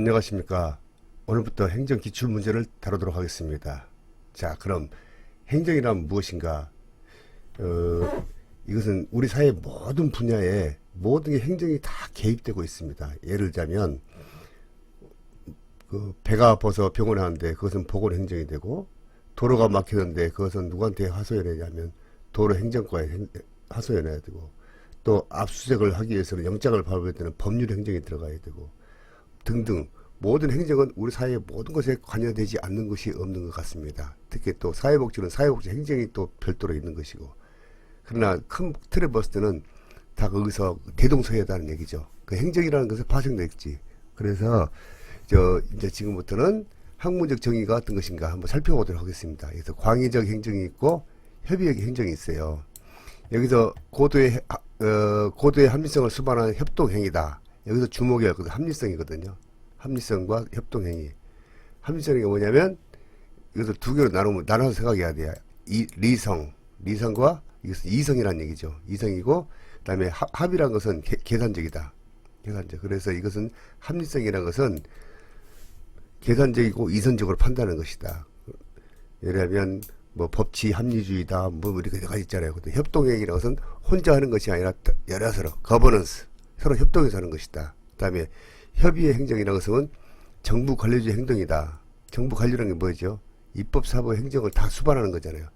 안녕하십니까. 오늘부터 행정 기출문제를 다루도록 하겠습니다. 자, 그럼 행정이란 무엇인가? 이것은 우리 사회 모든 분야에 모든 게 행정이 다 개입되고 있습니다. 예를 들자면 배가 아파서 병원에 가는데 그것은 보건행정이 되고, 도로가 막히는데 그것은 누구한테 하소연하냐면 도로행정과에 하소연해야 되고, 또 압수수색을 하기 위해서는 영장을 발부할 때는 법률행정이 들어가야 되고 등등, 모든 행정은 우리 사회의 모든 것에 관여되지 않는 것이 없는 것 같습니다. 특히 또 사회복지는 사회복지 행정이 또 별도로 있는 것이고, 그러나 큰 틀에 봤을 때는 다 거기서 대동소이하다는 얘기죠. 그 행정이라는 것은 파생됐지. 그래서 이제 지금부터는 학문적 정의가 어떤 것인가 한번 살펴보도록 하겠습니다. 그래서 광의적 행정이 있고 협의적 행정이 있어요. 여기서 고도의 합리성을 수반하는 협동행위다. 여기서 주목해야 할 것은 합리성이거든요. 합리성과 협동행위. 합리성이 뭐냐면 이것을 두 개로 나눠서 생각해야 돼요. 리성과 이것은 이성이라는 얘기죠. 이성이고, 그 다음에 합이라는 것은 계산적이다. 계산적. 그래서 이것은 합리성이라는 것은 계산적이고 이성적으로 판단하는 것이다. 예를 들면 뭐 법치 합리주의다, 뭐 이렇게 여러 가지 있잖아요. 근데 협동행위라는 것은 혼자 하는 것이 아니라 여러서로 거버넌스, 서로 협동해서 하는 것이다. 그 다음에 협의의 행정이라는 것은 정부 관료주의 행동이다. 정부 관료라는 게 뭐죠? 입법, 사법, 행정을 다 수반하는 거잖아요.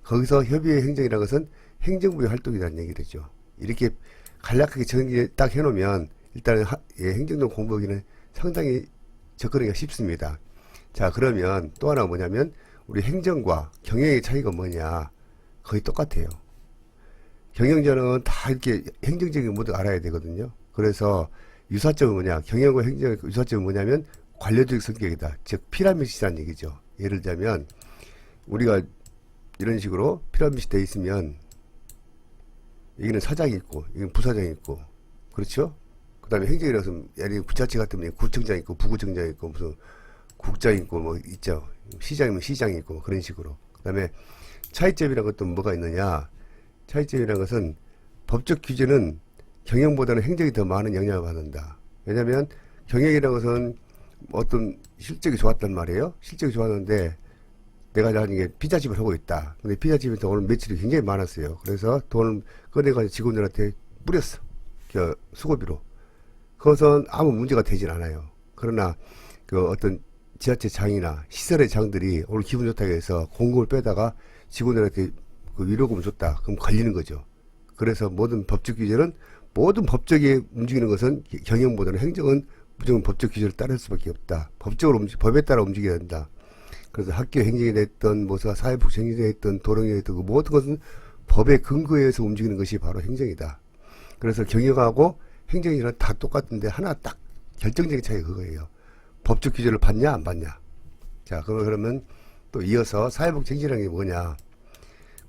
거기서 협의의 행정이라는 것은 행정부의 활동이라는 얘기죠. 이렇게 간략하게 정리 딱 해놓으면 일단은 행정적 공부하기는 상당히 접근하기가 쉽습니다. 자, 그러면 또 하나 뭐냐면 우리 행정과 경영의 차이가 뭐냐? 거의 똑같아요. 경영자는 다 이렇게 행정적인 모두 알아야 되거든요. 그래서 유사점은 뭐냐? 경영과 행정의 유사점은 뭐냐면 관료적 성격이다. 즉 피라미드라는 얘기죠. 예를 들자면 우리가 이런 식으로 피라미드 돼 있으면 여기는 사장이 있고 여기는 부사장이 있고, 그렇죠? 그 다음에 행정이라서 예를 들면 구자체 같으면 구청장 있고 부구청장 있고 무슨 국장 있고 뭐 있죠. 시장이면 시장이 있고 그런 식으로. 그 다음에 차이점이라는 것도 뭐가 있느냐? 차이점이라는 것은 법적 규제는 경영보다는 행정이 더 많은 영향을 받는다. 왜냐하면 경영이라는 것은 어떤 실적이 좋았단 말이에요. 실적이 좋았는데 내가 나중에 게 피자집을 하고 있다. 근데 피자집에서 오늘 매출이 굉장히 많았어요. 그래서 돈을 꺼내가지고 직원들한테 뿌렸어. 수고비로. 그것은 아무 문제가 되진 않아요. 그러나 그 어떤 지하철 장이나 시설의 장들이 오늘 기분 좋다고 해서 공금을 빼다가 직원들한테 그 위로금을 줬다. 그럼 걸리는 거죠. 그래서 모든 법적 규제는, 모든 법적이 움직이는 것은 경영보다는 행정은 무조건 법적 규제를 따를 수밖에 없다. 법에 따라 움직여야 된다. 그래서 학교 행정이 됐던, 사회복지 행정이 됐던, 도로행정이 됐던, 그 모든 것은 법의 근거에서 움직이는 것이 바로 행정이다. 그래서 경영하고 행정이랑 다 똑같은데 하나 딱 결정적인 차이가 그거예요. 법적 규제를 받냐 안 받냐. 자, 그러면 또 이어서 사회복지 행정이라는 게 뭐냐?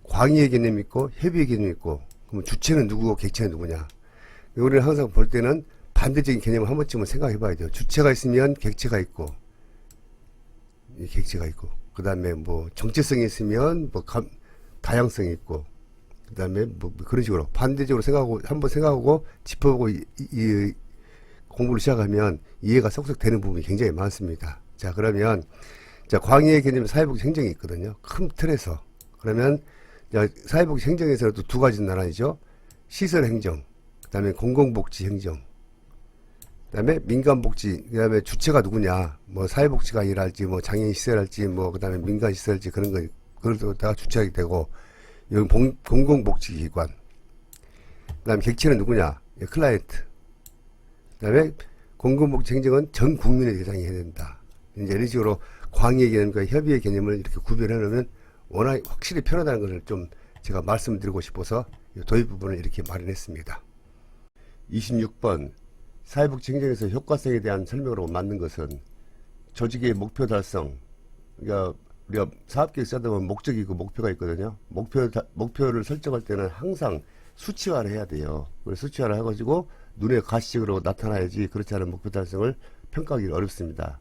광의의 개념이 있고 협의의 개념이 있고, 그러면 주체는 누구고 객체는 누구냐? 우리는 항상 볼 때는 반대적인 개념을 한 번쯤은 생각해 봐야 돼요. 주체가 있으면 객체가 있고, 그 다음에 뭐 정체성이 있으면 뭐 다양성이 있고, 그 다음에 뭐 그런 식으로 반대적으로 한번 생각하고 짚어보고 이 공부를 시작하면 이해가 쏙쏙 되는 부분이 굉장히 많습니다. 자, 그러면 광의의 개념 사회복지 행정이 있거든요. 큰 틀에서. 그러면 사회복지 행정에서도 두 가지 나눠지죠. 시설행정, 그 다음에 공공복지 행정, 그 다음에 민간복지, 그 다음에 주체가 누구냐, 뭐 사회복지가 일할지, 뭐 장애인시설할지, 뭐 그 다음에 민간시설할지 그런 거, 그것도 다 주체가 되고, 여기 공공복지기관, 그 다음에 객체는 누구냐, 클라이언트, 그 다음에 공공복지 행정은 전 국민의 대상이 해야 된다. 이제 이런 식으로 광의의 개념과 협의의 개념을 이렇게 구별해 놓으면 워낙 확실히 편하다는 것을 좀 제가 말씀드리고 싶어서 도입 부분을 이렇게 마련했습니다. 26번 사회복지 행정에서 효과성에 대한 설명으로 만든 것은 조직의 목표 달성. 그러니까 우리가 사업계획 쓰다 보면 목적이 있고 목표가 있거든요. 목표를 설정할 때는 항상 수치화를 해야 돼요. 그래서 수치화를 해가지고 눈에 가시적으로 나타나야지, 그렇지 않은 목표 달성을 평가하기 어렵습니다.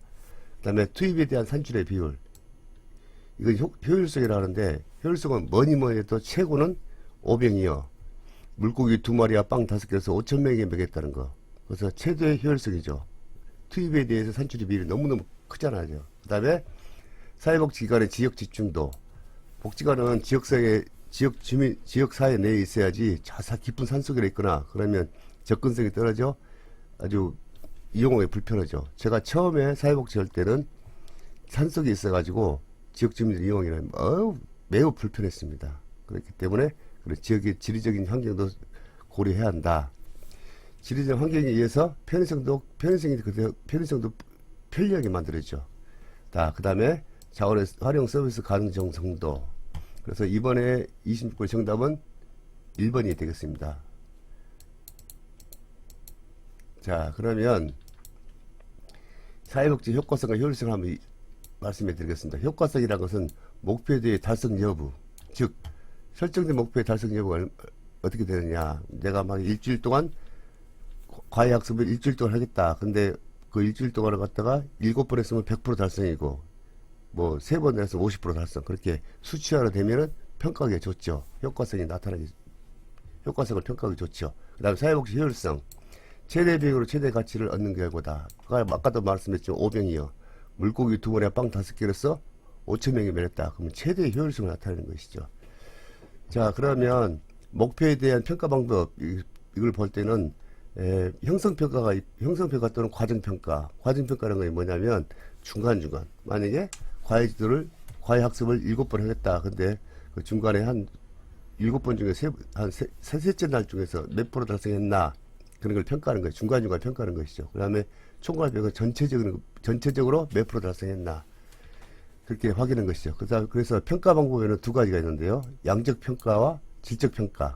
그 다음에 투입에 대한 산출의 비율. 이건 효율성이라 하는데, 효율성은 뭐니 해도 최고는 500이요. 물고기 2마리와 빵 5개에서 5,000명에게 먹였다는 거. 그래서 최대의 효율성이죠. 투입에 대해서 산출이 비율이 너무너무 크잖아요. 그 다음에 사회복지기관의 지역 집중도. 복지관은 지역사회 내에 있어야지 자사 깊은 산속에 있거나 그러면 접근성이 떨어져 아주 이용하기 불편하죠. 제가 처음에 사회복지 할 때는 산속에 있어가지고 지역 주민들 이용하기는 매우 불편했습니다. 그렇기 때문에 지역의 지리적인 환경도 고려해야 한다. 지리적 환경에 의해서 편의성도 편리하게 만들어죠. 그 다음에 자원의 활용 서비스 가능 정도. 그래서 이번에 26번 정답은 1번이 되겠습니다. 자, 그러면 사회복지 효과성과 효율성을 한번 말씀해 드리겠습니다. 효과성이라는 것은 목표에 대해 달성 여부, 즉 설정된 목표의 달성 여부가 어떻게 되느냐. 내가 막 일주일 동안 과외학습을 일주일 동안 하겠다. 근데 그 일주일 동안을 갖다가 7번 했으면 100% 달성이고 뭐 3번 해서 50% 달성. 그렇게 수치화로 되면은 평가하기 좋죠. 효과성을 평가하기 좋죠. 그 다음에 사회복지 효율성. 최대 비용으로 최대 가치를 얻는 결과다. 아까도 말씀했죠. 5병이요. 물고기 2마리에 빵 5개를 써 5,000명이 면했다. 그러면 최대 효율성을 나타내는 것이죠. 자, 그러면 목표에 대한 평가 방법, 이걸 볼 때는 형성평가 또는 과정평가. 과정평가라는 게 뭐냐면 중간중간. 만약에 과외학습을 7번 하겠다. 근데 그 중간에 한 7번 중에 셋째 날 중에서 몇 프로 달성했나. 그런 걸 평가하는 거예요. 중간중간 평가하는 것이죠. 그 다음에 총괄평가 전체적으로 몇 프로 달성했나. 그렇게 확인하는 것이죠. 그래서 평가 방법에는 2가지가 있는데요. 양적 평가와 질적 평가.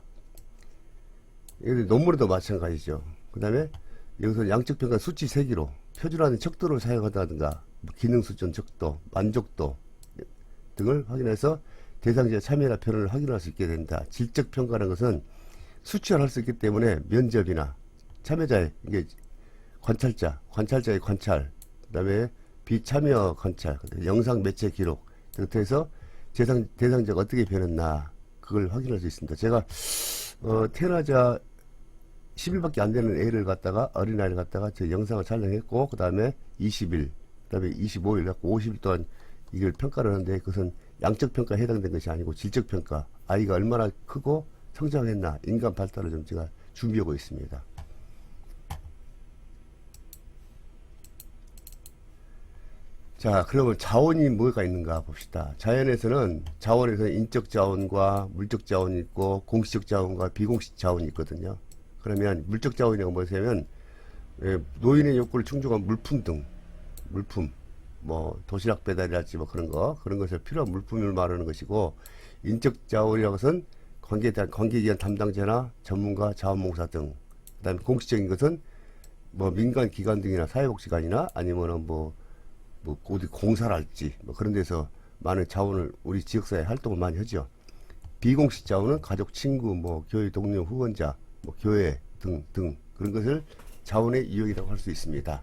논문에도 마찬가지죠. 그 다음에 여기서 양적 평가 수치 3개로 표준화된 척도를 사용한다든가 기능 수준 척도, 만족도 등을 확인해서 대상자의 참여나 표현을 확인할 수 있게 된다. 질적 평가라는 것은 수치화할 수 있기 때문에 면접이나 참여자의 이게 관찰자의 관찰, 그 다음에 비참여 관찰, 영상 매체 기록 등부터 해서 대상자가 어떻게 변했나 그걸 확인할 수 있습니다. 제가 태어나자 10일밖에 안 되는 어린아이를 갖다가 제 영상을 촬영했고 그 다음에 20일, 그 다음에 25일 갖고 50일 동안 이걸 평가를 하는데 그것은 양적 평가에 해당된 것이 아니고 질적 평가. 아이가 얼마나 크고 성장했나 인간 발달을 좀 제가 준비하고 있습니다. 자, 그러면 자원이 뭐가 있는가 봅시다. 자원에서는 인적 자원과 물적 자원이 있고 공시적 자원과 비공식 자원이 있거든요. 그러면 물적 자원이라고 뭐냐면 노인의 욕구를 충족한 물품, 뭐 도시락 배달이랄지 뭐 그런 것을 필요한 물품을 말하는 것이고, 인적 자원이라고 것은 관계기관 담당자나 전문가, 자원봉사 등. 그다음에 공식적인 것은 뭐 민간 기관 등이나 사회복지관이나 아니면은 뭐 어디 공사랄지 뭐 그런 데서 많은 자원을 우리 지역사회 활동을 많이 하죠. 비공식 자원은 가족, 친구, 뭐 교회 동료, 후원자, 뭐 교회 등 그런 것을 자원의 유형이라고 할 수 있습니다.